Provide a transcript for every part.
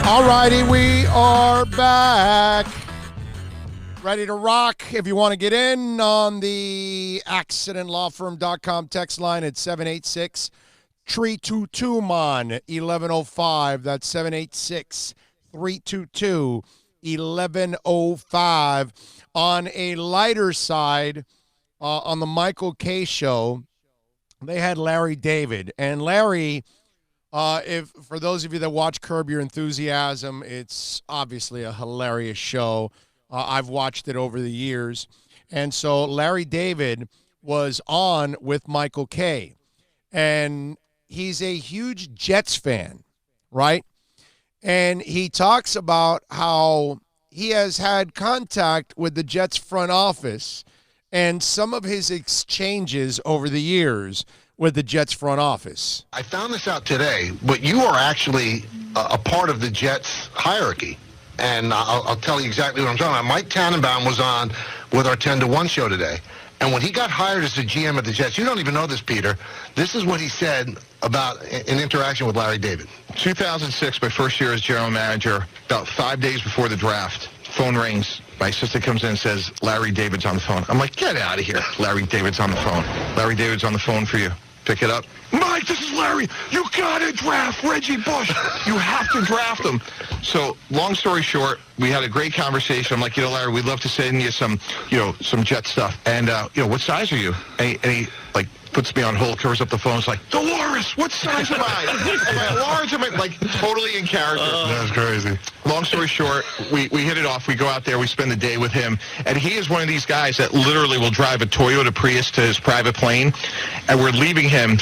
All righty, we are back. Ready to rock. If you want to get in on the accidentlawfirm.com text line at 786-322-MON-1105. That's 786-322-1105. On a lighter side, on the Michael K. show, they had Larry David. And Larry, if for those of you that watch Curb Your Enthusiasm, it's obviously a hilarious show. I've watched it over the years. And so Larry David was on with Michael K. And he's a huge Jets fan, right? And he talks about how he has had contact with the Jets front office and some of his exchanges over the years with the Jets front office. I found this out today, but you are actually a part of the Jets hierarchy. And I'll tell you exactly what I'm talking about. Mike Tannenbaum was on with our 10 to 1 show today. And when he got hired as the GM of the Jets, you don't even know this, Peter, this is what he said about an interaction with Larry David. 2006, my first year as general manager, about 5 days before the draft, phone rings. My assistant comes in and says, Larry David's on the phone. I'm like, get out of here. Larry David's on the phone. Larry David's on the phone for you. Pick it up. Mike, this is Larry. You got to draft Reggie Bush. You have to draft him. So, long story short, we had a great conversation. I'm like, Larry, we'd love to send you some Jet stuff. And, what size are you? And he like, puts me on hold, covers up the phone. It's like, Dolores, what size am I? Am I large? Am I, like, totally in character? That's crazy. Long story short, we hit it off. We go out there. We spend the day with him. And he is one of these guys that literally will drive a Toyota Prius to his private plane. And we're leaving him.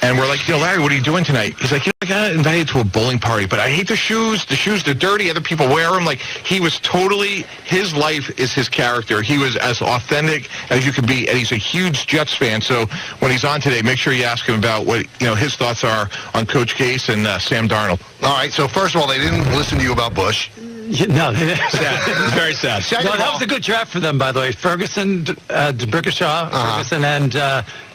And we're like, Larry, what are you doing tonight? He's like, I got invited to a bowling party, but I hate the shoes. The shoes, they're dirty. Other people wear them. Like, he was totally, his life is his character. He was as authentic as you could be, and he's a huge Jets fan. So when he's on today, make sure you ask him about what, his thoughts are on Coach Gase and Sam Darnold. All right, so first of all, they didn't listen to you about Bush. No, sad. It's very sad. No, that was a good draft for them, by the way. Ferguson, DeBrickashaw, Ferguson, and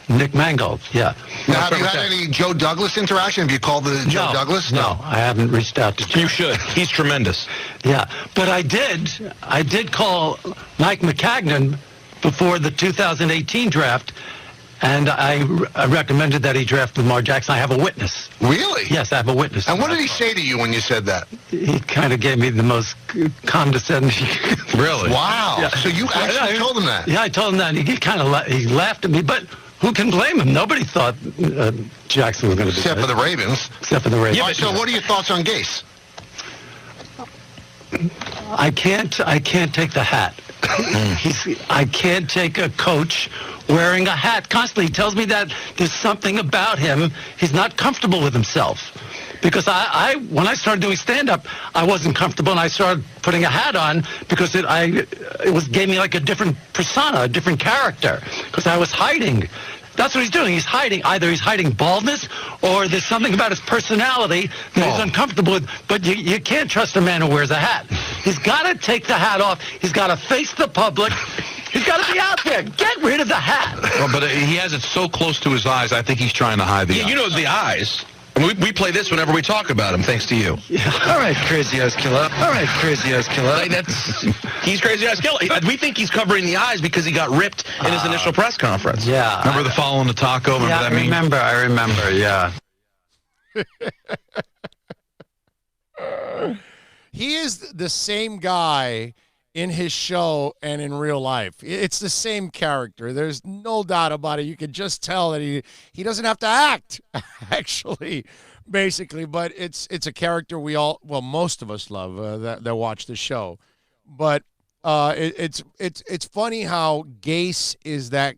Nick Mangold. Yeah. Now, have you had any Joe Douglas interaction? Have you called the Joe Douglas? No, I haven't reached out to Joe. You should. He's tremendous. Yeah, but I did call Mike McCagnon before the 2018 draft, and I recommended that he draft Lamar Jackson. I have a witness. Really? Yes, I have a witness. And what did he say to you when you said that? He kind of gave me the most condescending. Really? Wow. Yeah. So you actually told him that? Yeah, I told him that. And he laughed at me, but who can blame him? Nobody thought Jackson was going to be Except for the Ravens. Except for the Ravens. All right, so what are your thoughts on Gase? I can't take the hat. I can't take a coach wearing a hat constantly. He tells me that there's something about him. He's not comfortable with himself. Because when I started doing stand-up, I wasn't comfortable, and I started putting a hat on because it gave me like a different persona, a different character, because I was hiding. That's what he's doing. He's hiding. Either he's hiding baldness, or there's something about his personality that he's uncomfortable with. But you can't trust a man who wears a hat. He's got to take the hat off. He's got to face the public. He's got to be out there. Get rid of the hat. Well, but he has it so close to his eyes, I think he's trying to hide the eyes. You know the eyes. We play this whenever we talk about him, thanks to you. Yeah. All right, crazy ass killer. All right, crazy ass killer. He's crazy ass killer. We think he's covering the eyes because he got ripped in his initial press conference. Yeah. Remember the following the taco? Remember that meme? I remember, yeah. He is the same guy in his show and in real life. It's the same character. There's no doubt about it. You can just tell that he doesn't have to act, actually, basically. But it's a character most of us love that watch the show. But it's funny how Gase is that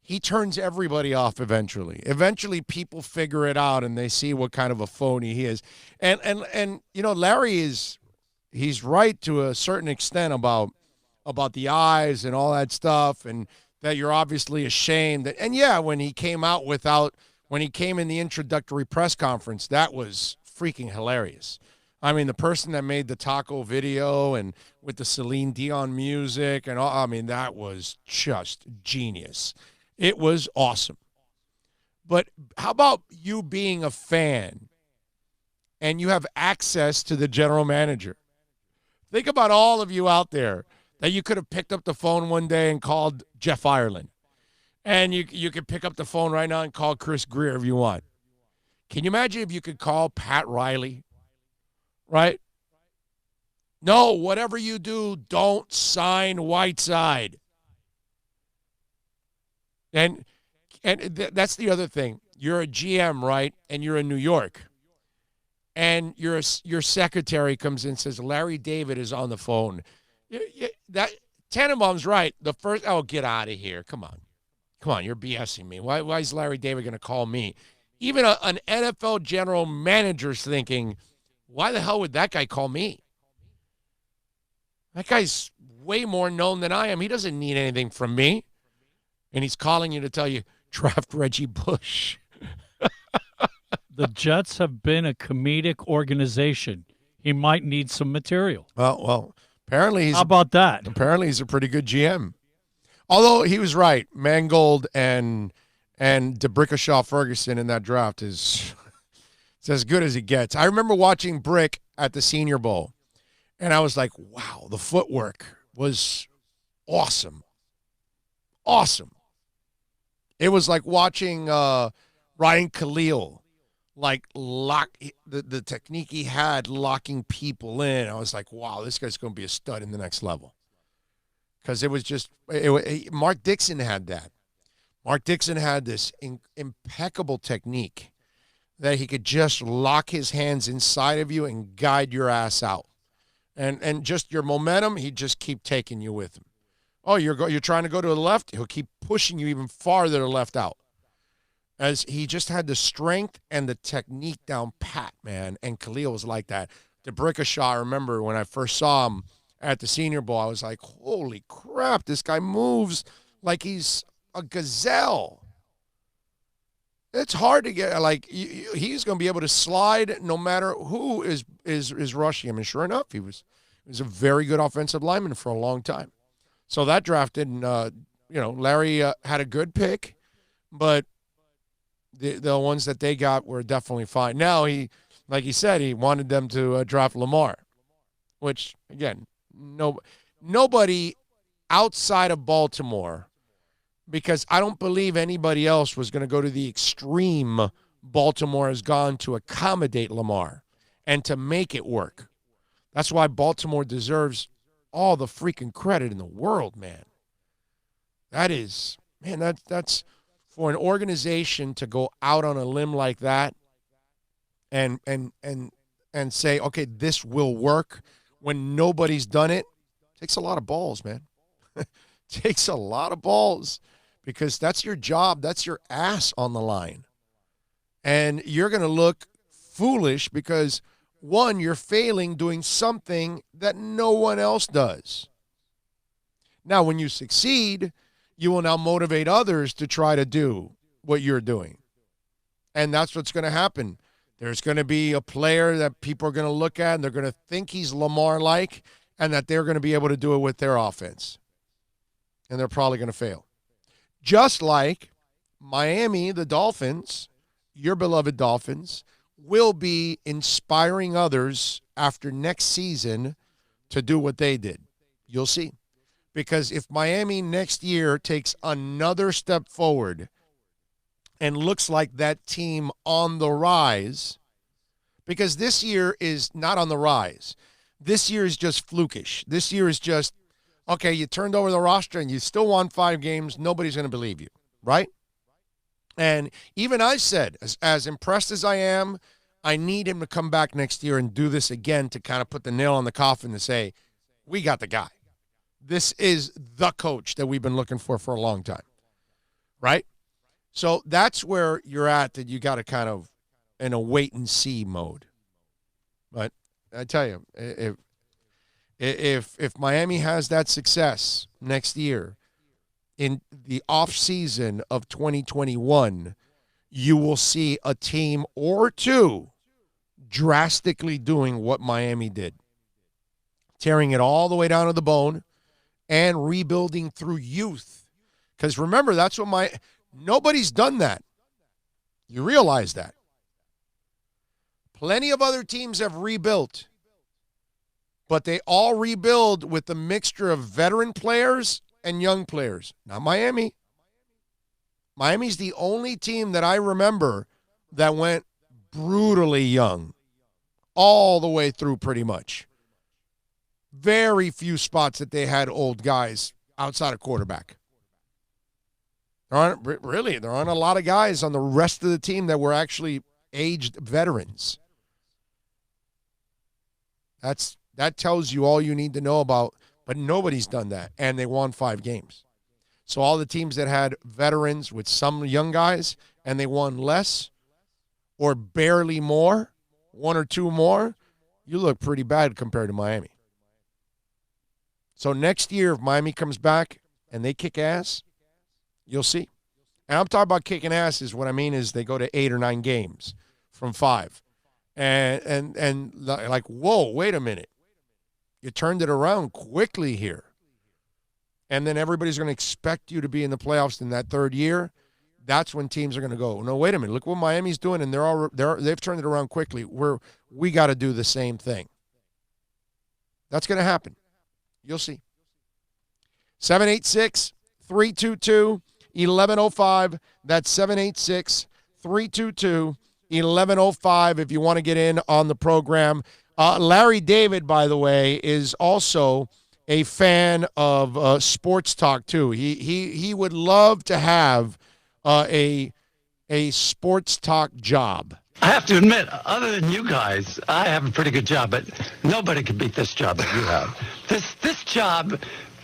he turns everybody off eventually. Eventually, people figure it out and they see what kind of a phony he is. And Larry is. He's right to a certain extent about the eyes and all that stuff, and that you're obviously ashamed. And yeah, when he came in the introductory press conference, that was freaking hilarious. I mean, the person that made the taco video and with the Celine Dion music and all, I mean, that was just genius. It was awesome. But how about you being a fan and you have access to the general manager. Think about all of you out there that you could have picked up the phone one day and called Jeff Ireland. And you could pick up the phone right now and call Chris Greer if you want. Can you imagine if you could call Pat Riley? Right? No, whatever you do, don't sign Whiteside. And that's the other thing. You're a GM, right? And you're in New York. And your secretary comes in and says, Larry David is on the phone. That Tannenbaum's right. The first, get out of here. Come on, you're BSing me. Why is Larry David going to call me? Even an NFL general manager's thinking, why the hell would that guy call me? That guy's way more known than I am. He doesn't need anything from me. And he's calling you to tell you, draft Reggie Bush. The Jets have been a comedic organization. He might need some material. Well, apparently how about that? Apparently he's a pretty good GM. Although he was right, Mangold and DeBrickashaw Ferguson in that draft is it's as good as it gets. I remember watching Brick at the Senior Bowl, and I was like, wow, the footwork was awesome. Awesome. It was like watching Ryan Khalil, like lock the technique he had locking people in. I was like, wow, this guy's going to be a stud in the next level. Because it was just Mark Dixon had that. Mark Dixon had this impeccable technique that he could just lock his hands inside of you and guide your ass out. And just your momentum, he'd just keep taking you with him. Oh, you're trying to go to the left? He'll keep pushing you even farther to the left out. As he just had the strength and the technique down pat, man. And Khalil was like that. DeBrickashaw, I remember when I first saw him at the Senior Bowl, I was like, holy crap, this guy moves like he's a gazelle. It's hard to get, like, he's going to be able to slide no matter who is rushing him. And sure enough, he was a very good offensive lineman for a long time. So that draft didn't, Larry had a good pick, but the ones that they got were definitely fine. Now, like he said, he wanted them to draft Lamar, which, again, nobody outside of Baltimore, because I don't believe anybody else was going to go to the extreme Baltimore has gone to accommodate Lamar and to make it work. That's why Baltimore deserves all the freaking credit in the world, man. That's for an organization to go out on a limb like that and say, okay, this will work when nobody's done it. Takes a lot of balls, man. Takes a lot of balls, because that's your job. That's your ass on the line. And you're going to look foolish because, one, you're failing doing something that no one else does. Now, when you succeed, you will now motivate others to try to do what you're doing. And that's what's going to happen. There's going to be a player that people are going to look at and they're going to think he's Lamar-like, and that they're going to be able to do it with their offense. And they're probably going to fail. Just like Miami, the Dolphins, your beloved Dolphins, will be inspiring others after next season to do what they did. You'll see. Because if Miami next year takes another step forward and looks like that team on the rise, because this year is not on the rise. This year is just flukish. This year is just, okay, you turned over the roster and you still won 5 games. Nobody's going to believe you, right? And even I said, as impressed as I am, I need him to come back next year and do this again to kind of put the nail on the coffin to say, we got the guy. This is the coach that we've been looking for a long time, right? So that's where you're at, that you got to kind of in a wait-and-see mode. But I tell you, if Miami has that success next year in the off-season of 2021, you will see a team or two drastically doing what Miami did, tearing it all the way down to the bone and rebuilding through youth. Because remember, that's what nobody's done that. You realize that. Plenty of other teams have rebuilt, but they all rebuild with a mixture of veteran players and young players. Not Miami. Miami's the only team that I remember that went brutally young all the way through pretty much. Very few spots that they had old guys outside of quarterback. There aren't a lot of guys on the rest of the team that were actually aged veterans. That tells you all you need to know about, but nobody's done that, and they won 5 games. So all the teams that had veterans with some young guys and they won less or barely more, 1 or 2 more, you look pretty bad compared to Miami. So next year, if Miami comes back and they kick ass, you'll see. And I'm talking about kicking ass is what I mean is they go to 8 or 9 games from 5. And like, whoa, wait a minute. You turned it around quickly here. And then everybody's going to expect you to be in the playoffs in that 3rd year. That's when teams are going to go, no, wait a minute. Look what Miami's doing, and they've turned it around quickly. We got to do the same thing. That's going to happen. You'll see. 786-322-1105. That's 786-322-1105 if you want to get in on the program. Larry David, by the way, is also a fan of sports talk too. He would love to have a sports talk job. I have to admit, other than you guys, I have a pretty good job, but nobody can beat this job that you have. This job,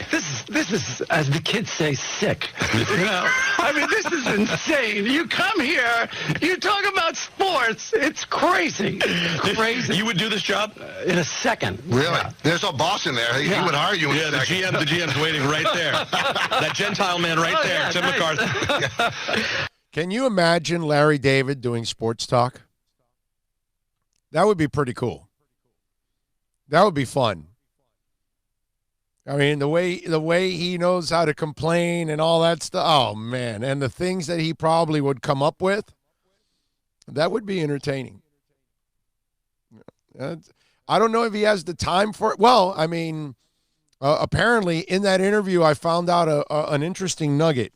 this is, as the kids say, sick. You know? I mean, this is insane. You come here, you talk about sports. It's crazy. Crazy. You would do this job? In a second. Really? Yeah. There's a boss in there. He would hire you in a second. The GM's waiting right there. That Gentile man right there, Tim McCarthy. Can you imagine Larry David doing sports talk? That would be pretty cool. That would be fun. I mean, the way he knows how to complain and all that stuff. Oh, man. And the things that he probably would come up with, that would be entertaining. I don't know if he has the time for it. Well, I mean, apparently in that interview, I found out an interesting nugget.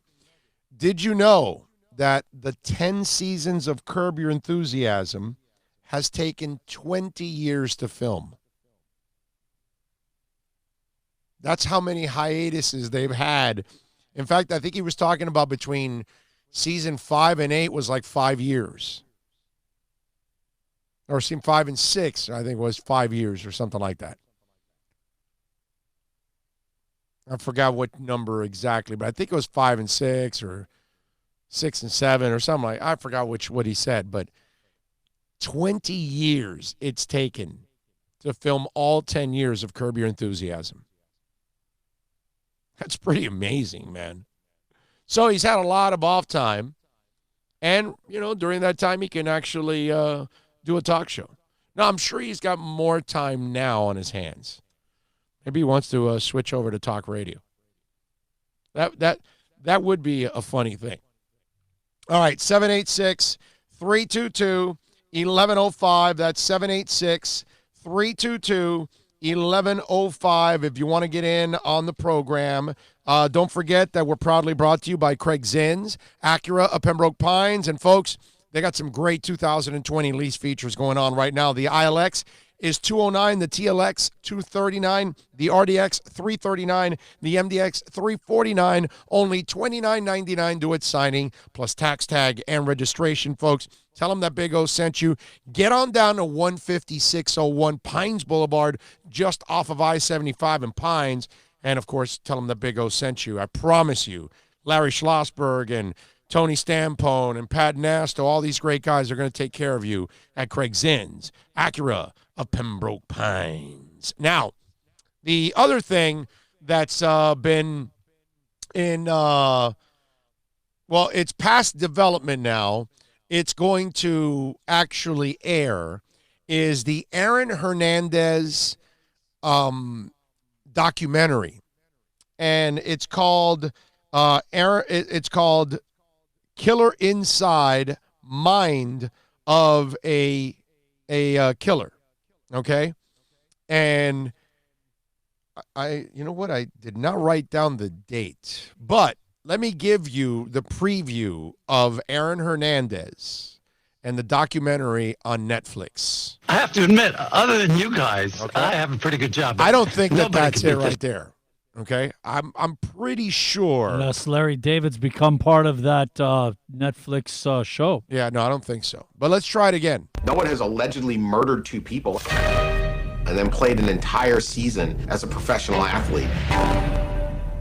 Did you know that the 10 seasons of Curb Your Enthusiasm has taken 20 years to film? That's how many hiatuses they've had. In fact, I think he was talking about between season 5 and 8 was like 5 years. Or season 5 and 6, I think was 5 years or something like that. I forgot what number exactly, but I think it was 5 and 6 or 6 and 7 or something like. I forgot what he said, but 20 years it's taken to film all 10 years of Curb Your Enthusiasm. That's pretty amazing, man. So he's had a lot of off time, and during that time he can actually do a talk show. Now I'm sure he's got more time now on his hands. Maybe he wants to switch over to talk radio. That would be a funny thing. All right, 786-322-1105. That's 786-322-1105 if you want to get in on the program. Don't forget that we're proudly brought to you by Craig Zinn's, Acura of Pembroke Pines. And, folks, they got some great 2020 lease features going on right now. The ILX is $209, the TLX $239, the RDX $339, the MDX $349, only $29.99 due at signing, plus tax tag and registration, folks. Tell them that Big O sent you. Get on down to 15601 Pines Boulevard, just off of I-75 in Pines, and, of course, tell them that Big O sent you. I promise you, Larry Schlossberg and Tony Stampone and Pat Nasto, all these great guys are going to take care of you at Craig Zinn's, Acura of Pembroke Pines. Now, the other thing that's been in, it's past development now. It's going to actually air is the Aaron Hernandez documentary, and it's called It's called Killer Inside Mind of a a killer, okay? And you know what? I did not write down the date, but let me give you the preview of Aaron Hernandez and the documentary on Netflix. I have to admit, other than you guys, Okay. I have a pretty good job. I don't think Nobody that's can it beat right this. there. Okay, I'm pretty sure. Unless Larry David's become part of that Netflix show. Yeah, no, I don't think so. But let's try it again. No one has allegedly murdered 2 people and then played an entire season as a professional athlete.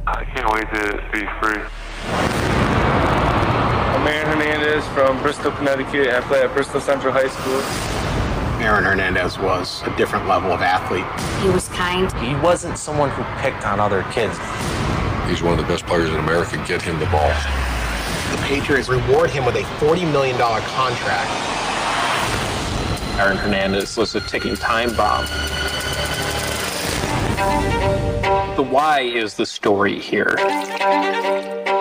I can't wait to be free. I'm Aaron Hernandez from Bristol, Connecticut. I play at Bristol Central High School. Aaron Hernandez was a different level of athlete. He was kind. He wasn't someone who picked on other kids. He's one of the best players in America. Get him the ball. The Patriots reward him with a $40 million contract. Aaron Hernandez was a ticking time bomb. The why is the story here.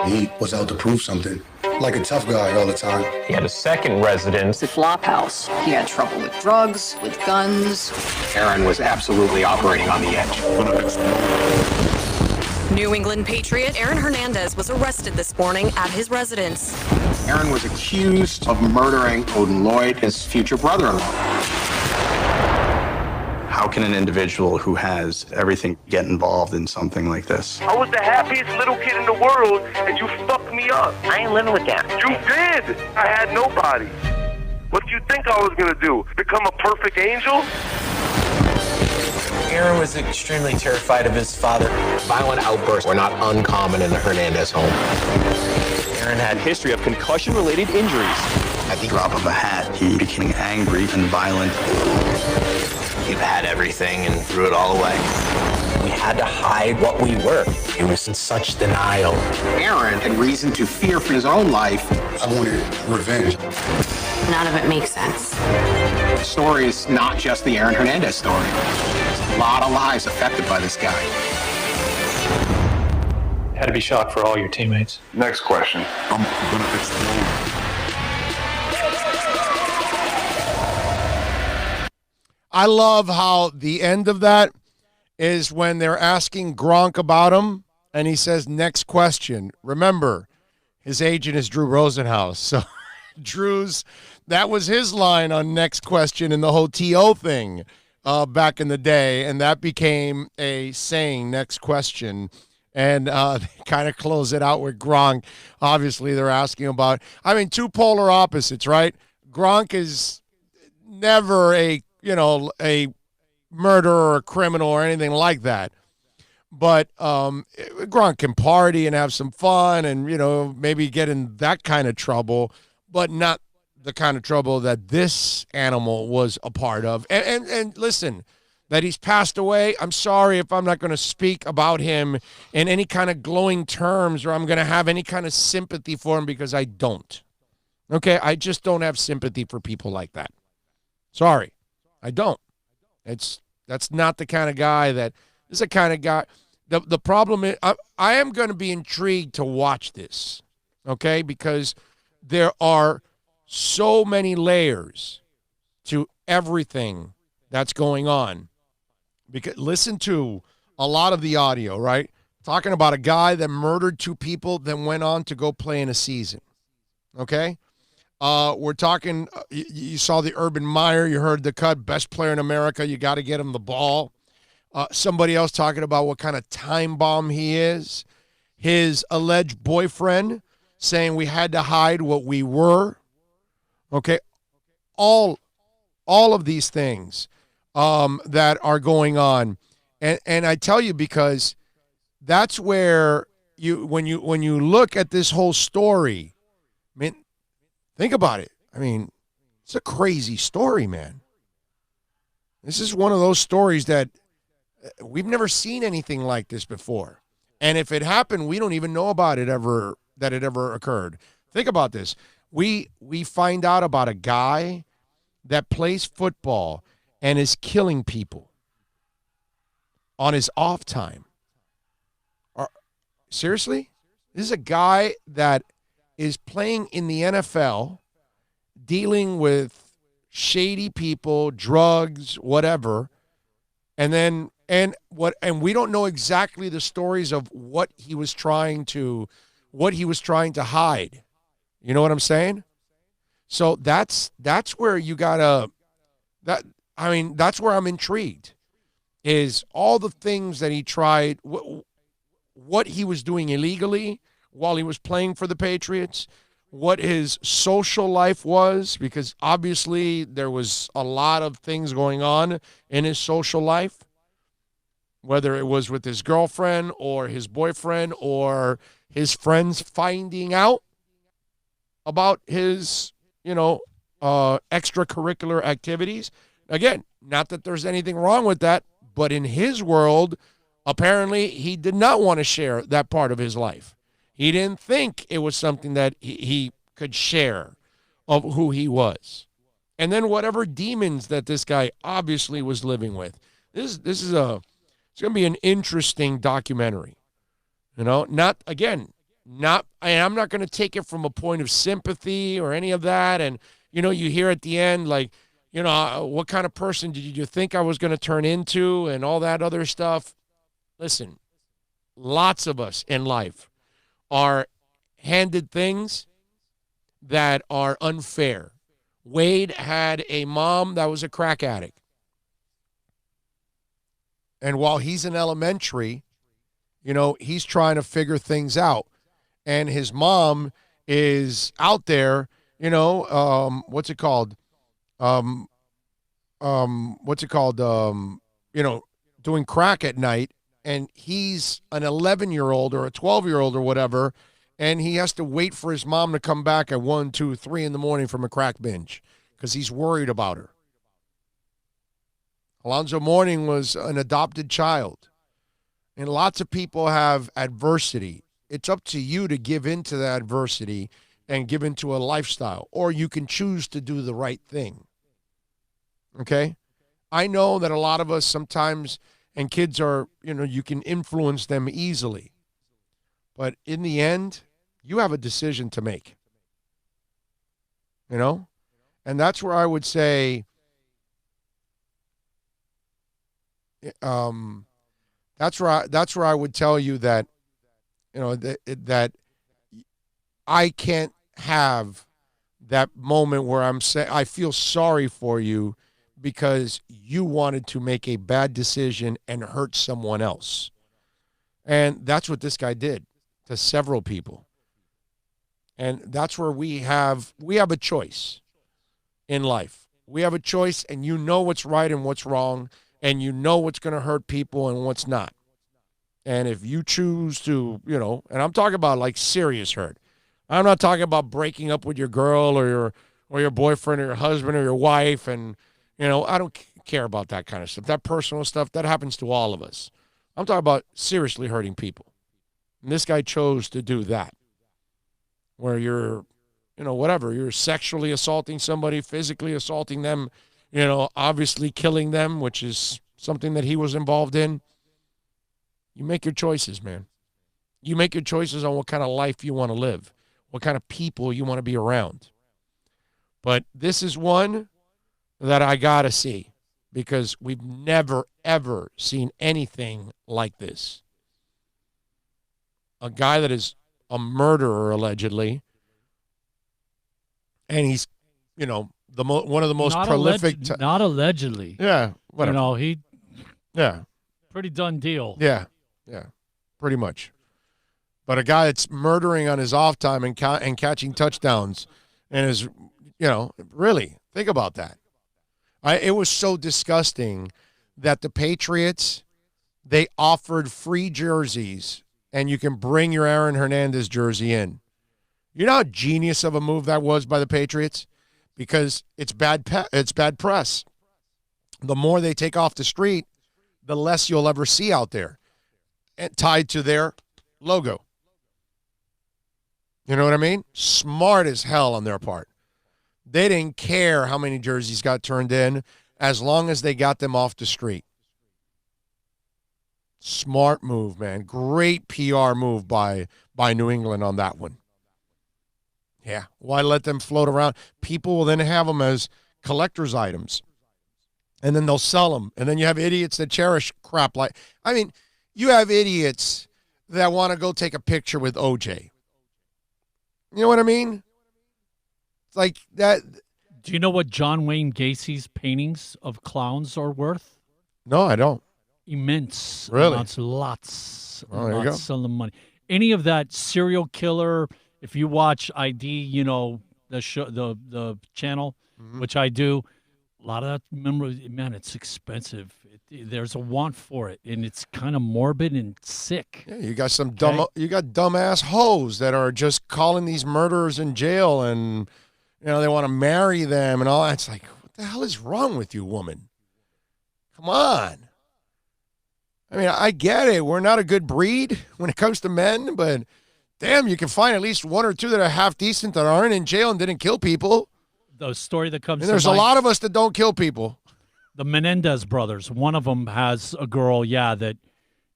He was out to prove something. Like a tough guy all the time. He had a second residence. The flop house. He had trouble with drugs, with guns. Aaron was absolutely operating on the edge. New England Patriot Aaron Hernandez was arrested this morning at his residence. Aaron was accused of murdering Odin Lloyd, his future brother-in-law. How can an individual who has everything get involved in something like this? I was the happiest little kid in the world, and you fucked me up. I ain't living with that. You did. I had nobody. What do you think I was gonna do? Become a perfect angel? Aaron was extremely terrified of his father. Violent outbursts were not uncommon in the Hernandez home. Aaron had a history of concussion-related injuries. At the drop of a hat, he became angry and violent. He had everything and threw it all away. We had to hide what we were. He was in such denial. Aaron had reason to fear for his own life. I wanted revenge. None of it makes sense. The story is not just the Aaron Hernandez story. There's a lot of lives affected by this guy. Had to be shocked for all your teammates. Next question. I'm gonna explode. I love how the end of that is when they're asking Gronk about him, and he says, next question. Remember, his agent is Drew Rosenhaus. So that was his line on next question in the whole TO thing back in the day, and that became a saying, next question. And they kind of close it out with Gronk. Obviously, they're asking about, two polar opposites, right? Gronk is never a murderer or a criminal or anything like that. But Gronk can party and have some fun and, maybe get in that kind of trouble, but not the kind of trouble that this animal was a part of. And listen, that he's passed away, I'm sorry if I'm not going to speak about him in any kind of glowing terms or I'm going to have any kind of sympathy for him because I don't. Okay? I just don't have sympathy for people like that. Sorry. I don't. That's not the kind of guy that is the kind of guy. The problem is I am going to be intrigued to watch this, okay? Because there are so many layers to everything that's going on. Because listen to a lot of the audio, right? Talking about a guy that murdered 2 people, then went on to go play in a season, okay? We're talking, you saw the Urban Meyer, you heard the cut, best player in America, you got to get him the ball. Somebody else talking about what kind of time bomb he is. His alleged boyfriend saying we had to hide what we were. Okay, all of these things that are going on. And I tell you because that's where when you look at this whole story, think about it. It's a crazy story, man. This is one of those stories that we've never seen anything like this before. And if it happened, we don't even know about it that it ever occurred. Think about this. We find out about a guy that plays football and is killing people on his off time. Seriously? This is a guy that is playing in the NFL, dealing with shady people, drugs, whatever. And we don't know exactly the stories of what he was trying to hide. You know what I'm saying? So that's where you gotta that's where I'm intrigued, is all the things that he tried, what he was doing illegally while he was playing for the Patriots, what his social life was, because obviously there was a lot of things going on in his social life, whether it was with his girlfriend or his boyfriend or his friends finding out about his, extracurricular activities. Again, not that there's anything wrong with that, but in his world, apparently he did not want to share that part of his life. He didn't think it was something that he could share of who he was. And then whatever demons that this guy obviously was living with. It's going to be an interesting documentary. I'm not going to take it from a point of sympathy or any of that. And, you hear at the end, like, what kind of person did you think I was going to turn into and all that other stuff. Listen, lots of us in life are handed things that are unfair. Wade had a mom that was a crack addict. And while he's in elementary, he's trying to figure things out. And his mom is out there, what's it called? Doing crack at night. And he's an 11-year-old or a 12-year-old or whatever, and he has to wait for his mom to come back at 1, 2, 3 in the morning from a crack binge because he's worried about her. Alonzo Mourning was an adopted child. And lots of people have adversity. It's up to you to give into the adversity and give into a lifestyle, or you can choose to do the right thing. Okay? I know that a lot of us sometimes, and kids are, you can influence them easily. But in the end, you have a decision to make. And that's where I would say, that's where I would tell you that, that I can't have that moment where I feel sorry for you because you wanted to make a bad decision and hurt someone else. And that's what this guy did to several people. And that's where we have a choice in life. We have a choice, and you know what's right and what's wrong, and you know what's going to hurt people and what's not. And if you choose to, and I'm talking about like serious hurt. I'm not talking about breaking up with your girl or your boyfriend or your husband or your wife, and I don't care about that kind of stuff. That personal stuff, that happens to all of us. I'm talking about seriously hurting people. And this guy chose to do that, where you're, you're sexually assaulting somebody, physically assaulting them, obviously killing them, which is something that he was involved in. You make your choices, man. You make your choices on what kind of life you want to live, what kind of people you want to be around. But this is one that I got to see, because we've never, ever seen anything like this. A guy that is a murderer, allegedly, and he's, one of the most prolific. Not allegedly. Yeah, whatever. Yeah. Pretty done deal. Yeah, pretty much. But a guy that's murdering on his off time and catching touchdowns, and is, really, think about that. It was so disgusting that the Patriots, they offered free jerseys, and you can bring your Aaron Hernandez jersey in. You know how genius of a move that was by the Patriots? Because it's bad press. The more they take off the street, the less you'll ever see out there, and tied to their logo. You know what I mean? Smart as hell on their part. They didn't care how many jerseys got turned in as long as they got them off the street. Smart move, man. Great PR move by New England on that one. Yeah. Why let them float around? People will then have them as collector's items. And then they'll sell them. And then you have idiots that cherish crap like, I mean, you have idiots that want to go take a picture with OJ. You know what I mean? It's like that. Do you know what John Wayne Gacy's paintings of clowns are worth? No, I don't. Immense. Really? Amounts, lots. Oh, there you lots of money. Any of that serial killer, if you watch ID, you know, the show, the channel, which I do, a lot of that, remember, man, it's expensive. There's a want for it, and it's kind of morbid and sick. Yeah, you got some dumbass hoes that are just calling these murderers in jail, and you know they want to marry them and all that. It's like, what the hell is wrong with you, woman? Come on. I mean, I get it. We're not a good breed when it comes to men, but damn, you can find at least one or two that are half decent that aren't in jail and didn't kill people. The story that comes. And there's a lot of us that don't kill people. The Menendez brothers, one of them has a girl, that,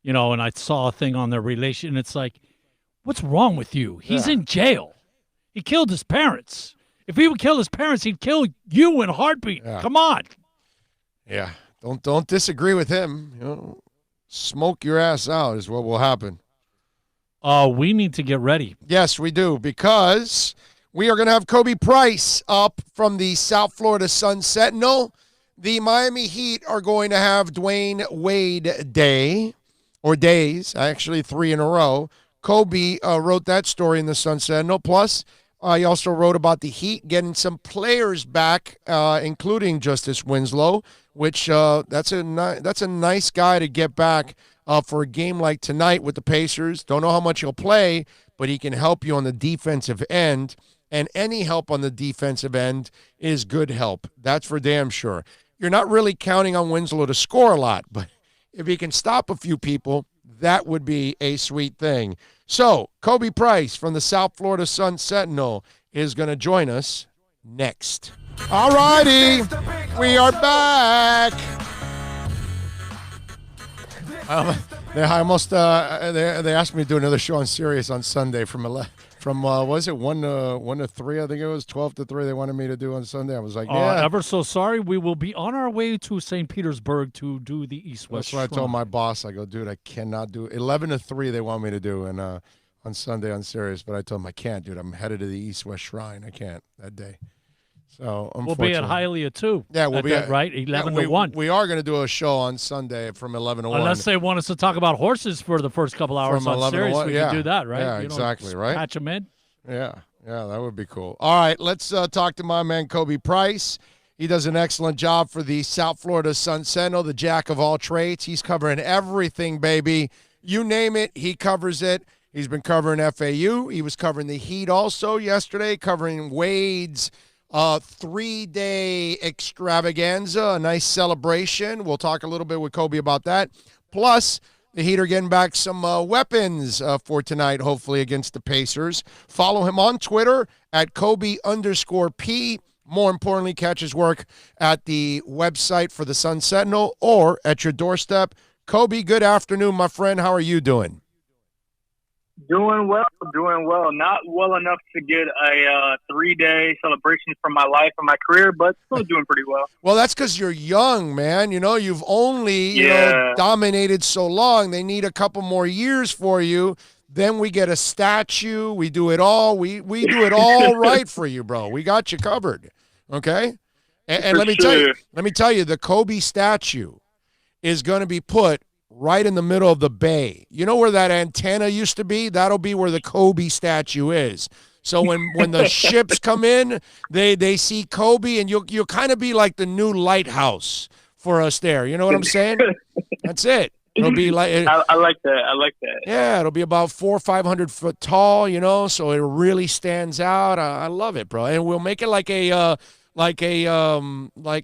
you know, and I saw a thing on their relation. It's like, what's wrong with you? He's in jail. He killed his parents. If he would kill his parents, he'd kill you in a heartbeat. Yeah. Come on. Yeah, don't disagree with him. You know, smoke your ass out is what will happen. We need to get ready. Yes, we do, because we are going to have Khobi Price up from the South Florida Sun Sentinel. The Miami Heat are going to have Dwayne Wade Day, or days, actually 3 in a row. Khobi wrote that story in the Sun Sentinel. Plus, he also wrote about the Heat getting some players back, including Justice Winslow, which that's a nice guy to get back for a game like tonight with the Pacers. Don't know how much he'll play, but he can help you on the defensive end. And any help on the defensive end is good help. That's for damn sure. You're not really counting on Winslow to score a lot, but if he can stop a few people, that would be a sweet thing. So, Khobi Price from the South Florida Sun Sentinel is going to join us next. All righty, we are back. They asked me to do another show on Sirius on Sunday from was it 1 to 3? I think it was 12 to 3. They wanted me to do on Sunday. I was like, yeah. Ever so sorry. We will be on our way to St. Petersburg to do the East-West. That's what I told my boss. I go, dude, I cannot do 11 to 3. They want me to do and on Sunday on Sirius, but I told them I can't, dude. I'm headed to the East-West Shrine. I can't that day. So we'll be at Hialeah too. Yeah, we'll be at right 11 to 1. We are going to do a show on Sunday from 11 to 1. Unless they want us to talk about horses for the first couple hours from on Sirius, we can do that, right? Yeah, exactly, right? Patch them in. Yeah, that would be cool. All right, let's talk to my man Khobi Price. He does an excellent job for the South Florida Sun Sentinel, the jack of all trades. He's covering everything, baby. You name it, he covers it. He's been covering FAU. He was covering the Heat also yesterday, covering Wade's 3-day extravaganza, a nice celebration. We'll talk a little bit with Khobi about that. Plus, the Heat are getting back some weapons for tonight, hopefully, against the Pacers. Follow him on Twitter at Khobi_P. More importantly, catch his work at the website for the Sun Sentinel or at your doorstep. Khobi, good afternoon, my friend. How are you doing? Doing well. Not well enough to get a 3-day celebration for my life and my career, but still doing pretty well. Well, that's because you're young, man. You know, you've only dominated so long. They need a couple more years for you. Then we get a statue. We do it all. We do it all right for you, bro. We got you covered. Okay? And let me tell you, the Khobi statue is going to be put right in the middle of the bay. You know where that antenna used to be? That'll be where the Khobi statue is. So when the ships come in, they see Khobi, and you'll kind of be like the new lighthouse for us there. You know what I'm saying? That's it. It'll be like I like that. Yeah, it'll be about 400 or 500 foot tall. You know, so it really stands out. I love it, bro. And we'll make it like a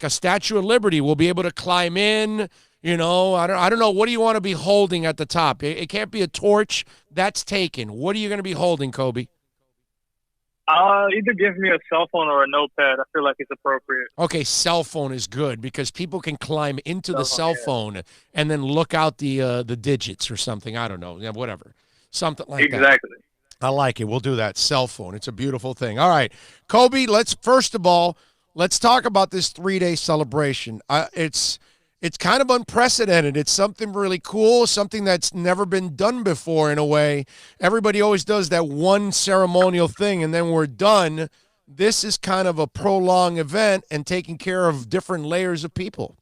Statue of Liberty. We'll be able to climb in. You know, I don't know. What do you want to be holding at the top? It can't be a torch. That's taken. What are you going to be holding, Khobi? Either give me a cell phone or a notepad. I feel like it's appropriate. Okay, cell phone is good because people can climb into the cell phone and then look out the digits or something. I don't know. Yeah, whatever. Something like that. Exactly. I like it. We'll do that. Cell phone. It's a beautiful thing. All right, Khobi, let's first of all, let's talk about this 3-day celebration. It's kind of unprecedented. It's something really cool, something that's never been done before in a way. Everybody always does that one ceremonial thing, and then we're done. This is kind of a prolonged event and taking care of different layers of people.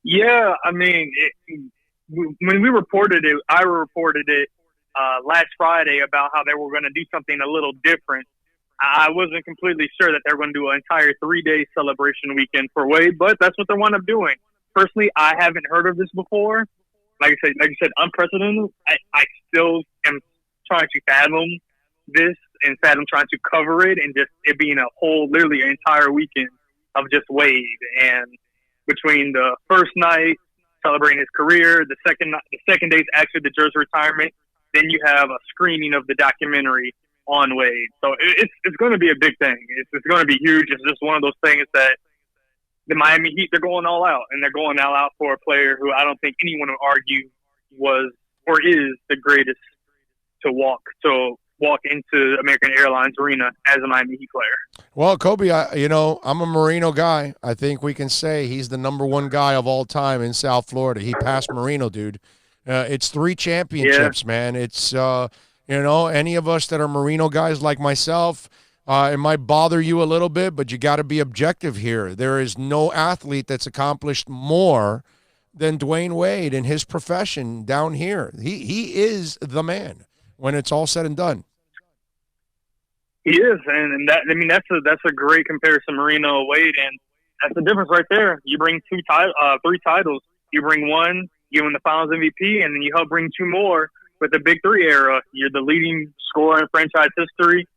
Yeah, I mean, when we reported it, I reported it last Friday about how they were going to do something a little different. I wasn't completely sure that they were going to do an entire 3-day celebration weekend for Wade, but that's what they wound up doing. Personally, I haven't heard of this before. Like you said, unprecedented. I still am trying to fathom this and fathom trying to cover it, and just it being a whole, literally an entire weekend of just Wade. And between the first night celebrating his career, the second day's actually the jersey retirement, then you have a screening of the documentary on Wade. So it's going to be a big thing. It's going to be huge. It's just one of those things that the Miami Heat, they're going all out, and they're going all out for a player who I don't think anyone would argue was or is the greatest to walk into American Airlines Arena as a Miami Heat player. Well, Khobi, I'm a Marino guy. I think we can say he's the number one guy of all time in South Florida. He passed Marino, dude. It's 3 championships, man. It's any of us that are Marino guys like myself, it might bother you a little bit, but you got to be objective here. There is no athlete that's accomplished more than Dwayne Wade in his profession down here. He is the man when it's all said and done. He is, and that's a great comparison, Marino Wade, and that's the difference right there. You bring 3 titles. You bring one, you win the Finals MVP, and then you help bring 2 more with the Big 3 era. You're the leading scorer in franchise history.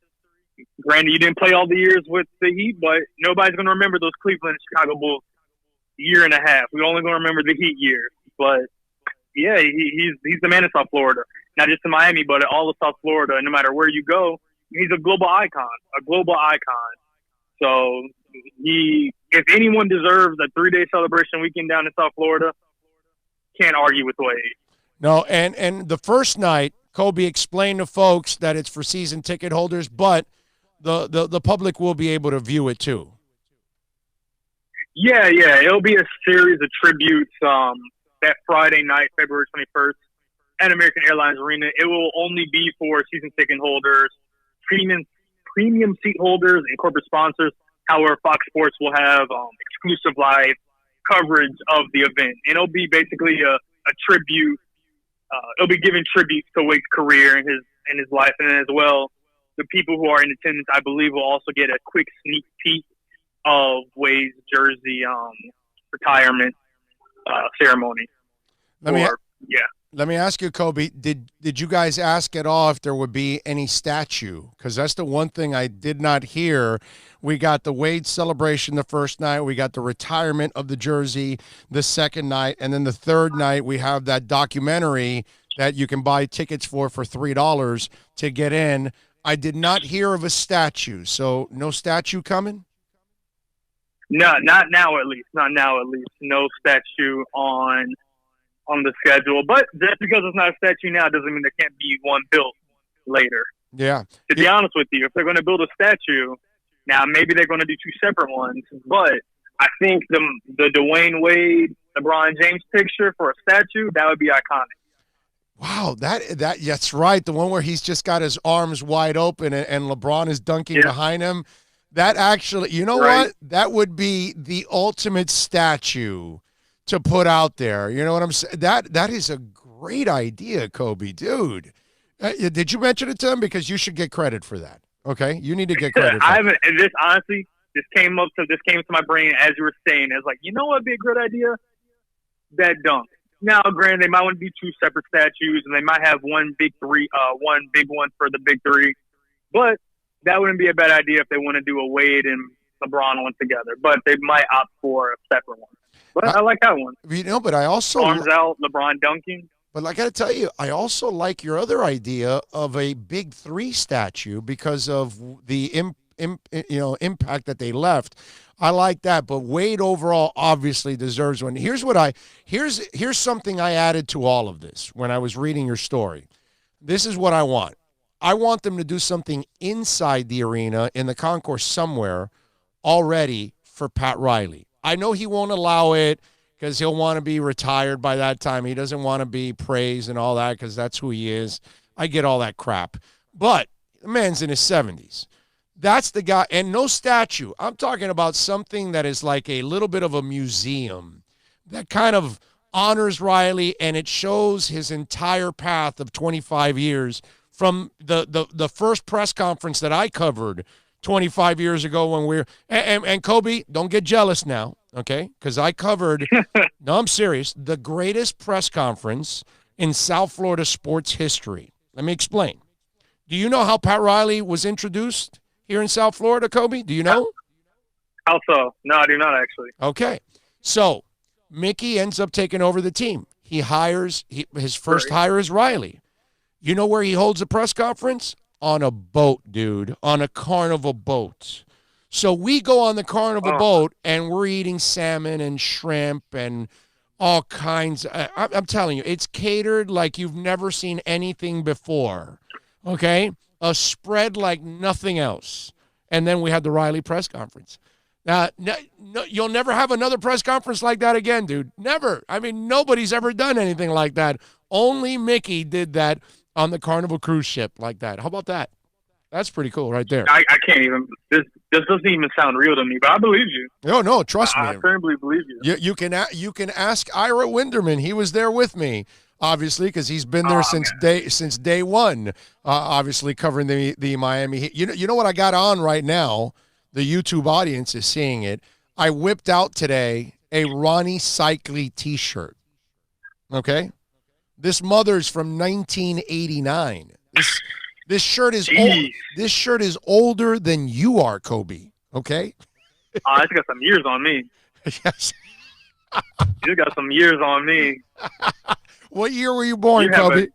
Granted, you didn't play all the years with the Heat, but nobody's going to remember those Cleveland and Chicago Bulls year and a half. We're only going to remember the Heat years. But, yeah, he's the man in South Florida. Not just in Miami, but all of South Florida. No matter where you go, he's a global icon. So if anyone deserves a 3-day celebration weekend down in South Florida, can't argue with Wade. No, and the first night, Khobi explained to folks that it's for season ticket holders, but the public will be able to view it too. Yeah, it'll be a series of tributes that Friday night, February 21st, at American Airlines Arena. It will only be for season ticket holders, premium seat holders, and corporate sponsors. However, Fox Sports will have exclusive live coverage of the event, and it'll be basically a tribute. It'll be giving tribute to Wade's career and his life, and then as well, the people who are in attendance, I believe, will also get a quick sneak peek of Wade's jersey retirement ceremony. Let me ask you, Khobi, did you guys ask at all if there would be any statue? Because that's the one thing I did not hear. We got the Wade celebration the first night. We got the retirement of the jersey the second night. And then the third night, we have that documentary that you can buy tickets for $3 to get in. I did not hear of a statue. So no statue coming? No, not now at least. No statue on the schedule. But just because it's not a statue now doesn't mean there can't be one built later. Yeah. To be honest with you, if they're going to build a statue, now maybe they're going to do 2 separate ones. But I think the Dwayne Wade, LeBron James picture for a statue, that would be iconic. Wow, that's right. The one where he's just got his arms wide open and LeBron is dunking behind him. That actually, you know what? That would be the ultimate statue to put out there. You know what I'm saying? That is a great idea, Khobi, dude. Did you mention it to him? Because you should get credit for that. Okay, you need to get credit. I haven't. And this honestly, this came to my brain as you were saying. It's like, you know what would be a good idea? That dunk. Now, granted, they might want to be 2 separate statues, and they might have one big one for the Big 3. But that wouldn't be a bad idea if they want to do a Wade and LeBron one together. But they might opt for a separate one. But I like that one. But I also arms out, LeBron dunking. But I got to tell you, I also like your other idea of a Big 3 statue because of the impact that they left. I like that, but Wade overall obviously deserves one. Here's something I added to all of this when I was reading your story. This is what I want. I want them to do something inside the arena in the concourse somewhere already for Pat Riley. I know he won't allow it because he'll want to be retired by that time. He doesn't want to be praised and all that because that's who he is. I get all that crap. But the man's in his 70s. That's the guy. And no statue. I'm talking about something that is like a little bit of a museum that kind of honors Riley, and it shows his entire path of 25 years from the first press conference that I covered 25 years ago when we're and Khobi, don't get jealous now, okay? Because I covered, no, I'm serious, the greatest press conference in South Florida sports history. Let me explain. Do you know how Pat Riley was introduced here in South Florida, Khobi? Do you know? How so? No, I do not actually. Okay. So Mickey ends up taking over the team. He hires, his first hire is Riley. You know where he holds a press conference? On a boat, dude, on a Carnival boat. So we go on the Carnival boat, and we're eating salmon and shrimp and all kinds. I'm telling you, it's catered like you've never seen anything before, okay? A spread like nothing else. And then we had the Riley press conference. Now, no, you'll never have another press conference like that again, dude. Never. I mean, nobody's ever done anything like that. Only Mickey did that on the Carnival cruise ship like that. How about that? That's pretty cool right there. I can't even. This doesn't even sound real to me, but I believe you. No, trust me. I firmly believe you. You can ask Ira Winderman. He was there with me, obviously, because he's been there since day one. Obviously, covering the Miami Heat. You know what I got on right now? The YouTube audience is seeing it. I whipped out today a Ronnie Cycli T-shirt. Okay. This mother's from 1989. This shirt is old. This shirt is older than you are, Khobi. Okay. It's got some years on me. Yes. You got some years on me. What year were you born, Khobi?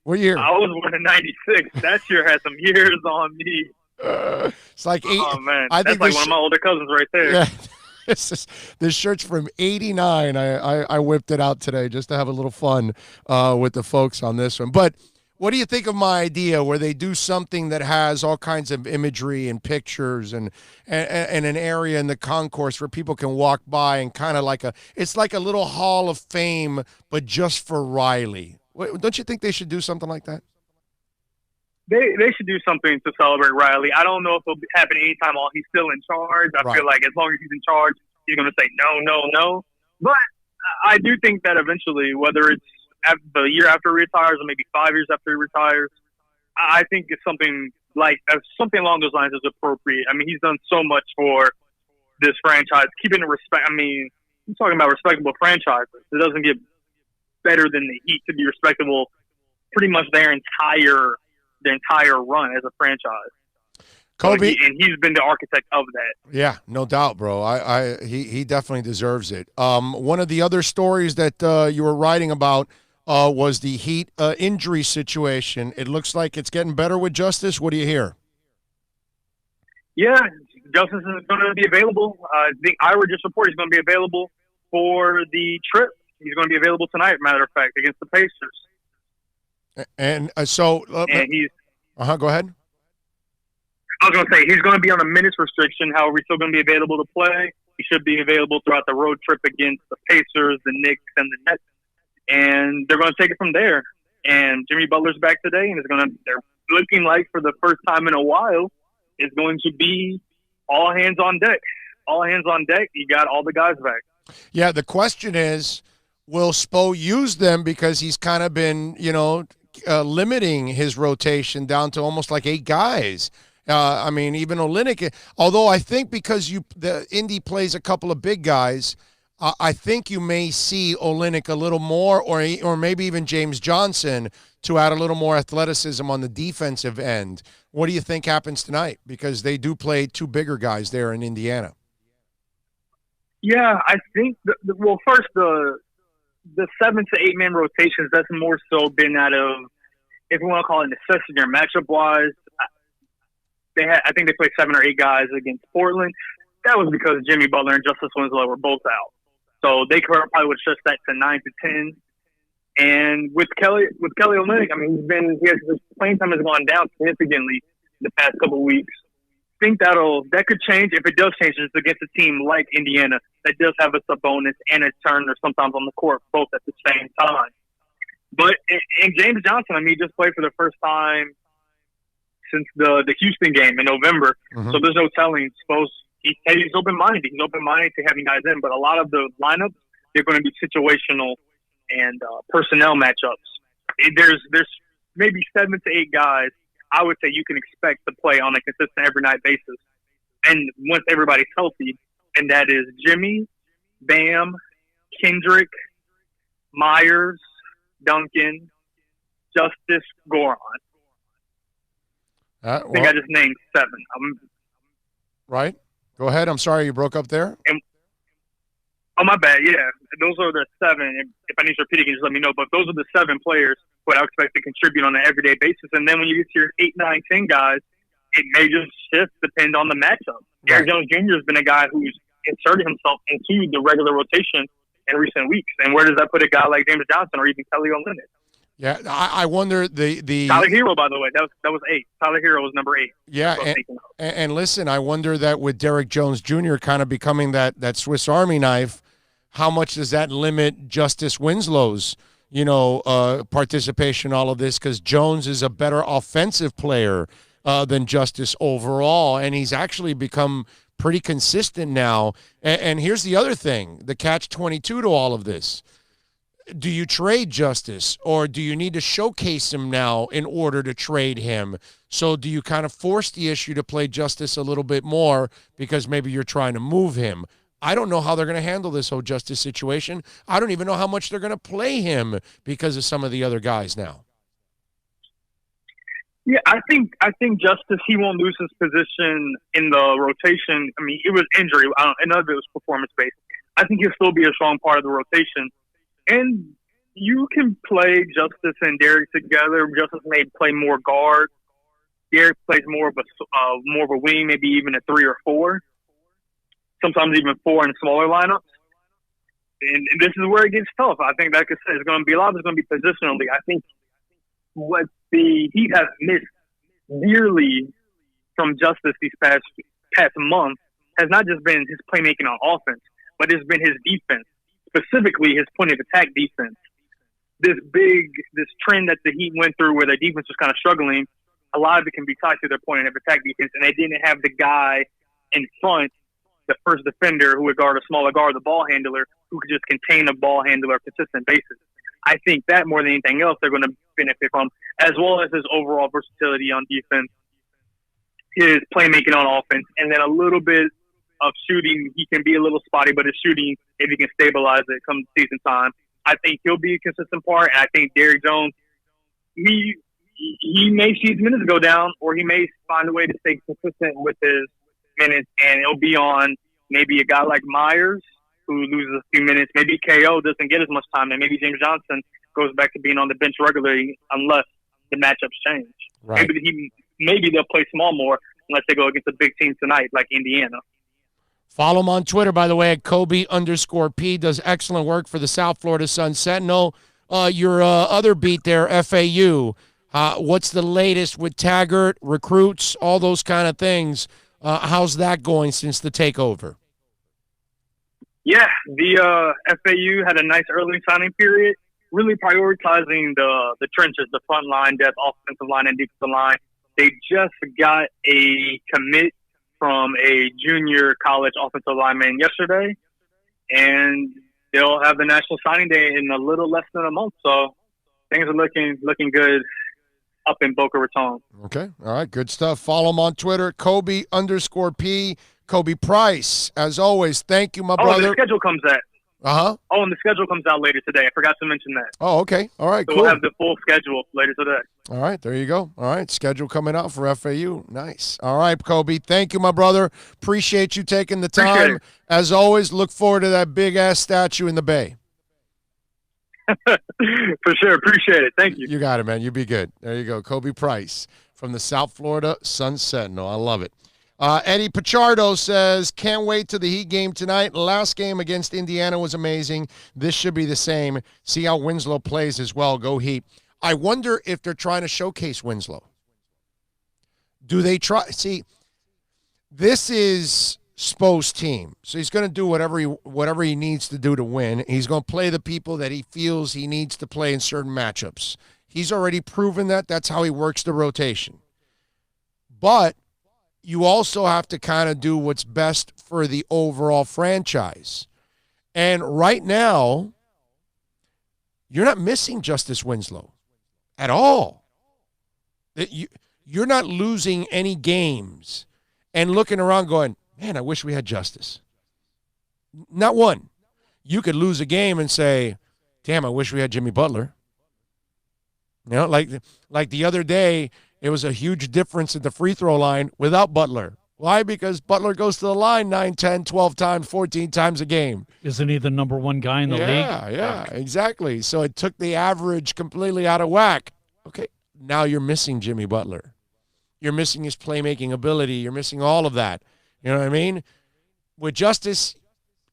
What year? I was born in '96. That year had some years on me. It's like 8. Oh man, I that's think like one of my older cousins right there. Yeah. This shirt's from '89. I whipped it out today just to have a little fun with the folks on this one. But what do you think of my idea where they do something that has all kinds of imagery and pictures and an area in the concourse where people can walk by and kind of it's like a little Hall of Fame, but just for Riley. Don't you think they should do something like that? They should do something to celebrate Riley. I don't know if it'll happen anytime while he's still in charge. I feel like as long as he's in charge, he's going to say no. But I do think that eventually, whether it's the year after he retires or maybe 5 years after he retires, I think it's something along those lines is appropriate. I mean, he's done so much for this franchise, keeping it respect. I mean, I'm talking about respectable franchises. It doesn't get better than the Heat to be respectable pretty much their entire run as a franchise. Khobi, and he's been the architect of that. Yeah, no doubt, bro. He definitely deserves it. One of the other stories that you were writing about was the Heat injury situation. It looks like it's getting better with Justice. What do you hear? Yeah, Justice is going to be available. The Ira just reported he's going to be available for the trip. He's going to be available tonight, matter of fact, against the Pacers. And and he's go ahead. I was going to say he's going to be on a minutes restriction. However, he's still going to be available to play. He should be available throughout the road trip against the Pacers, the Knicks, and the Nets. And they're going to take it from there. And Jimmy Butler's back today, and they're looking like for the first time in a while, it's going to be all hands on deck. All hands on deck. You got all the guys back. Yeah, the question is, will Spo use them because he's kind of been, limiting his rotation down to almost like 8 guys. I mean, even Olynyk, although I think because the Indy plays a couple of big guys, I think you may see Olynyk a little more or maybe even James Johnson to add a little more athleticism on the defensive end. What do you think happens tonight? Because they do play 2 bigger guys there in Indiana. Yeah, I think, first, the 7 to 8 man rotations, that's more so been out of, if you want to call it necessity or matchup wise. I think they played 7 or 8 guys against Portland. That was because Jimmy Butler and Justice Winslow were both out. So they probably would stretch that to 9 to 10. And with Kelly Olynyk, I mean, his playing time has gone down significantly the past couple of weeks. I think that could change. If it does change, it's against a team like Indiana that does have a Sabonis and a Turner sometimes on the court both at the same time. But and James Johnson, I mean, he just played for the first time since the Houston game in November. So there's no telling. Suppose he's open-minded. He's open-minded to having guys in, but a lot of the lineups, they're going to be situational and personnel matchups. There's maybe 7 to 8 guys I would say you can expect to play on a consistent every night basis. And once everybody's healthy, and that is Jimmy, Bam, Kendrick, Myers, Duncan, Justice, Goron. I think I just named 7. Right. Go ahead. I'm sorry you broke up there. Oh, my bad. Yeah. Those are the 7. If I need to repeat it, you can just let me know. But those are the 7 players who I expect to contribute on an everyday basis. And then when you get to your 8, 9, 10 guys, it may just shift, depend on the matchup. Derrick Jones Jr. has been a guy who's inserted himself into the regular rotation in recent weeks. And where does that put a guy like James Johnson or even Kelly Olynyk? Yeah, I wonder the Tyler Hero, by the way, that was 8. Tyler Hero was number 8. Yeah, and listen, I wonder that with Derrick Jones Jr. kind of becoming that Swiss Army knife, how much does that limit Justice Winslow's participation in all of this? Because Jones is a better offensive player than Justice overall, and he's actually become pretty consistent now. And here's the other thing, the catch-22 to all of this. Do you trade Justice, or do you need to showcase him now in order to trade him? So do you kind of force the issue to play Justice a little bit more because maybe you're trying to move him? I don't know how they're going to handle this whole Justice situation. I don't even know how much they're going to play him because of some of the other guys now. Yeah, I think Justice, he won't lose his position in the rotation. I mean, it was injury. None of it was performance-based. I think he'll still be a strong part of the rotation. And you can play Justice and Derrick together. Justice may play more guard. Derrick plays more of a wing, maybe even a 3 or 4. Sometimes even 4 in smaller lineups. And this is where it gets tough. I think, like I said, it's going to be a lot of it's going to be positionally. I think what the Heat have missed dearly from Justice these past month has not just been his playmaking on offense, but it's been his defense, specifically his point of attack defense. This trend that the Heat went through where their defense was kind of struggling, a lot of it can be tied to their point of attack defense, and they didn't have the guy in front, the first defender who would guard a smaller guard, the ball handler, who could just contain a ball handler on a consistent basis. I think that more than anything else they're going to benefit from, as well as his overall versatility on defense, his playmaking on offense, and then a little bit of shooting. He can be a little spotty, but his shooting, if he can stabilize it come season time, I think he'll be a consistent part. And I think Derrick Jones, he may see his minutes go down, or he may find a way to stay consistent with his minutes, and it'll be on maybe a guy like Myers, who loses a few minutes. Maybe KO doesn't get as much time, and maybe James Johnson goes back to being on the bench regularly unless the matchups change. Right. Maybe they'll play small more unless they go against a big team tonight like Indiana. Follow him on Twitter, by the way, at Khobi_P. Does excellent work for the South Florida Sun Sentinel. Your other beat there, FAU. What's the latest with Taggart, recruits, all those kind of things? How's that going since the takeover? Yeah, the FAU had a nice early signing period, really prioritizing the trenches, the front line, depth, offensive line, and defensive line. They just got a commit from a junior college offensive lineman yesterday, and they'll have the National Signing Day in a little less than a month. So things are looking good up in Boca Raton. Okay, all right, good stuff. Follow him on Twitter, Khobi_P. Khobi Price, as always, thank you, my brother. And the schedule comes out. Uh-huh. Oh, and the schedule comes out later today. I forgot to mention that. Oh, okay. All right, so cool. We'll have the full schedule later today. All right, there you go. All right, schedule coming out for FAU. Nice. All right, Khobi, thank you, my brother. Appreciate you taking the time. As always, look forward to that big-ass statue in the Bay. For sure. Appreciate it. Thank you. You got it, man. You be good. There you go. Khobi Price from the South Florida Sun Sentinel. I love it. Eddie Pichardo says, can't wait to the Heat game tonight. Last game against Indiana was amazing. This should be the same. See how Winslow plays as well. Go Heat. I wonder if they're trying to showcase Winslow. Do they try? See, this is Spo's team. So he's going to do whatever he needs to do to win. He's going to play the people that he feels he needs to play in certain matchups. He's already proven that. That's how he works the rotation. But you also have to kind of do what's best for the overall franchise. And right now, you're not missing Justice Winslow at all. You're not losing any games and looking around going, man, I wish we had Justice. Not one. You could lose a game and say, damn, I wish we had Jimmy Butler. You know, like the other day, it was a huge difference in the free throw line without Butler. Why? Because Butler goes to the line 9, 10, 12 times, 14 times a game. Isn't he the number one guy in the league? Yeah, exactly. So it took the average completely out of whack. Okay, now you're missing Jimmy Butler. You're missing his playmaking ability. You're missing all of that. You know what I mean? With Justice,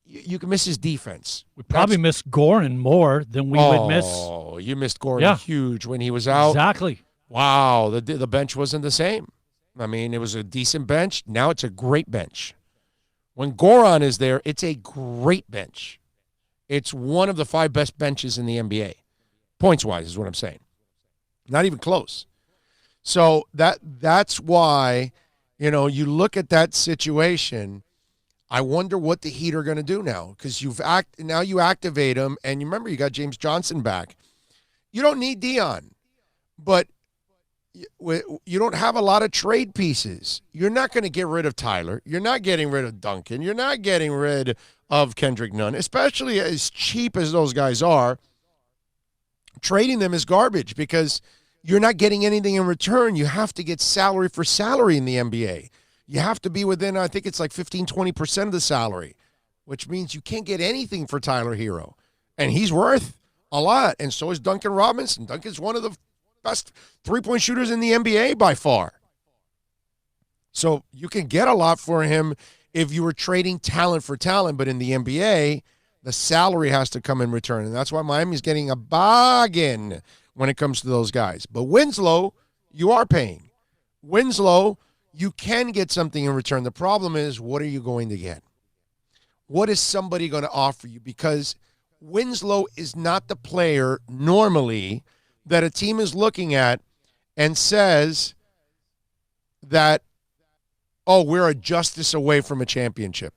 you can miss his defense. We probably miss Goran more than we would miss. Oh, you missed Goran huge when he was out. Exactly. Wow, the bench wasn't the same. I mean, it was a decent bench. Now it's a great bench. When Goran is there, it's a great bench. It's one of the 5 best benches in the NBA. Points-wise is what I'm saying. Not even close. So that's why, you know, you look at that situation, I wonder what the Heat are going to do now, because now you activate him, and you remember you got James Johnson back. You don't need Dion, but you don't have a lot of trade pieces. You're not going to get rid of Tyler. You're not getting rid of Duncan. You're not getting rid of Kendrick Nunn, especially as cheap as those guys are. Trading them is garbage because you're not getting anything in return. You have to get salary for salary in the NBA. You have to be within, I think it's like 15, 20% of the salary, which means you can't get anything for Tyler Hero. And he's worth a lot, and so is Duncan Robinson. Duncan's one of the best three-point shooters in the NBA by far. So you can get a lot for him if you were trading talent for talent, but in the NBA, the salary has to come in return, and that's why Miami's getting a bargain when it comes to those guys. But Winslow, you are paying. Winslow, you can get something in return. The problem is, what are you going to get? What is somebody going to offer you? Because Winslow is not the player normally that a team is looking at and says that, oh, we're a Justice away from a championship.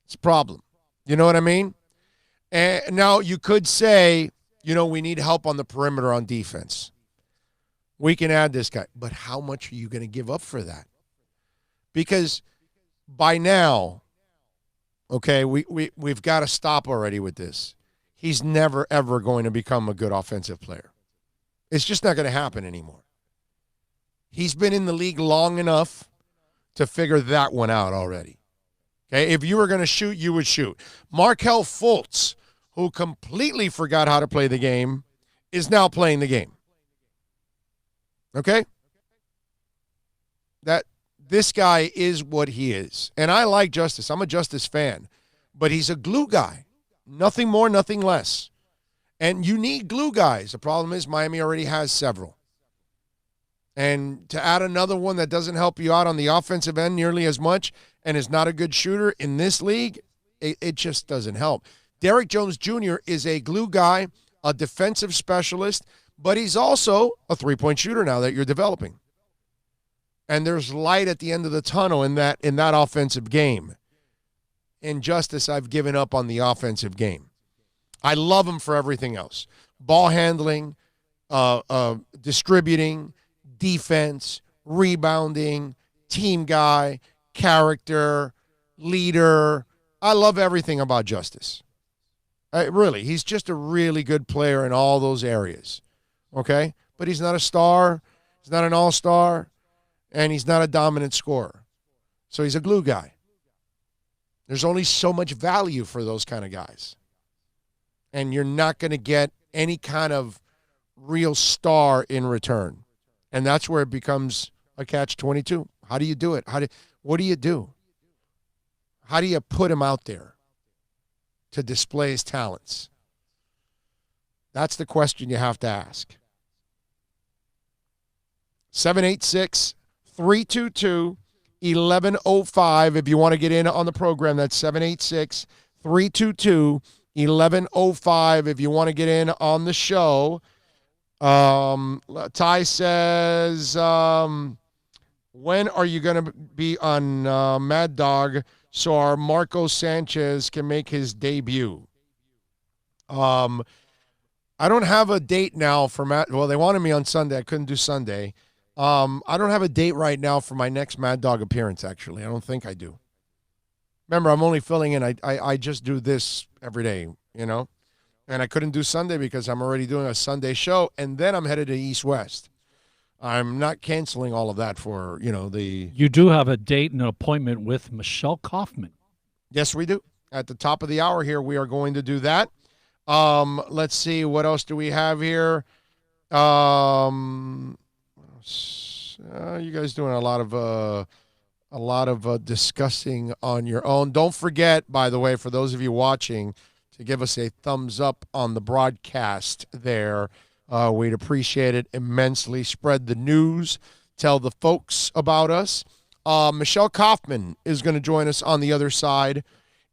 It's a problem. You know what I mean? And now you could say, you know, we need help on the perimeter on defense. We can add this guy. But how much are you going to give up for that? Because by now, okay, we've got to stop already with this. He's never, ever going to become a good offensive player. It's just not going to happen anymore. He's been in the league long enough to figure that one out already. Okay, if you were going to shoot, you would shoot. Markelle Fultz, who completely forgot how to play the game, is now playing the game. Okay? This guy is what he is. And I like Justice. I'm a Justice fan. But he's a glue guy. Nothing more, nothing less. And you need glue guys. The problem is Miami already has several. And to add another one that doesn't help you out on the offensive end nearly as much and is not a good shooter in this league, it just doesn't help. Derrick Jones Jr. is a glue guy, a defensive specialist, but he's also a three-point shooter now that you're developing. And there's light at the end of the tunnel in that offensive game. In Justice, I've given up on the offensive game. I love him for everything else. Ball handling, distributing, defense, rebounding, team guy, character, leader. I love everything about Justice. Really, he's just a really good player in all those areas. Okay? But he's not a star. He's not an all-star. And he's not a dominant scorer. So he's a glue guy. There's only so much value for those kind of guys. And you're not going to get any kind of real star in return. And that's where it becomes a catch-22. How do you do it? What do you do? How do you put him out there to display his talents? That's the question you have to ask. 786-322-1105. If you want to get in on the program, that's 786-322-1105. If you want to get in on the show, Ty says, when are you going to be on Mad Dog so our Marco Sanchez can make his debut? I don't have a date now for Matt. Well, they wanted me on Sunday. I couldn't do Sunday. I don't have a date right now for my next Mad Dog appearance, actually. I don't think I do. Remember, I'm only filling in. I just do this every day, And I couldn't do Sunday because I'm already doing a Sunday show, and then I'm headed to East West. I'm not canceling all of that for, the... You do have a date and an appointment with Michelle Kaufman. Yes, we do. At the top of the hour here, we are going to do that. Let's see, what else do we have here? You guys doing a lot of discussing on your own. Don't forget, by the way, for those of you watching, to give us a thumbs up on the broadcast there. We'd appreciate it immensely. Spread the news. Tell the folks about us. Michelle Kaufman is going to join us on the other side.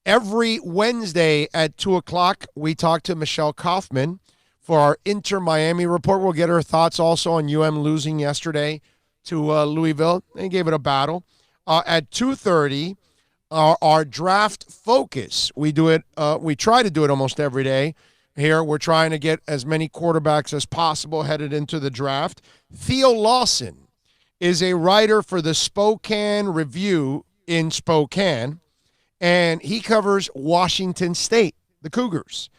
Every Wednesday at 2 o'clock, we talk to Michelle Kaufman for our Inter-Miami report. We'll get her thoughts also on UM losing yesterday to Louisville. They gave it a battle. At 2:30, our draft focus. We do it. We try to do it almost every day. Here, we're trying to get as many quarterbacks as possible headed into the draft. Theo Lawson is a writer for the Spokane Review in Spokane, and he covers Washington State, the Cougars.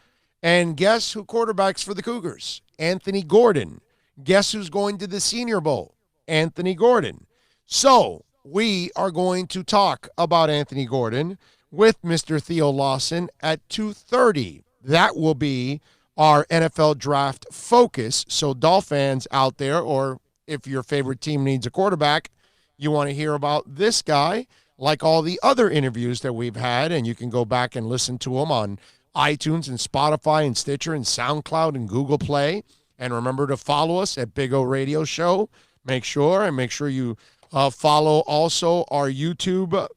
And guess who quarterbacks for the Cougars? Anthony Gordon. Guess who's going to the Senior Bowl? Anthony Gordon. So we are going to talk about Anthony Gordon with Mr. Theo Lawson at 2:30. That will be our NFL draft focus. So Dolph fans out there, or if your favorite team needs a quarterback, you want to hear about this guy, like all the other interviews that we've had, and you can go back and listen to them on iTunes and Spotify and Stitcher and SoundCloud and Google Play. And remember to follow us at Big O Radio Show. Make sure you follow also our YouTube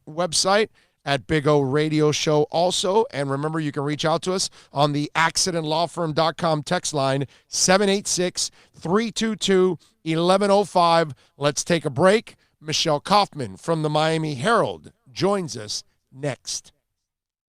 website at Big O Radio Show also. And remember, you can reach out to us on the accidentlawfirm.com text line, 786-322-1105. Let's take a break. Michelle Kaufman from the Miami Herald joins us next.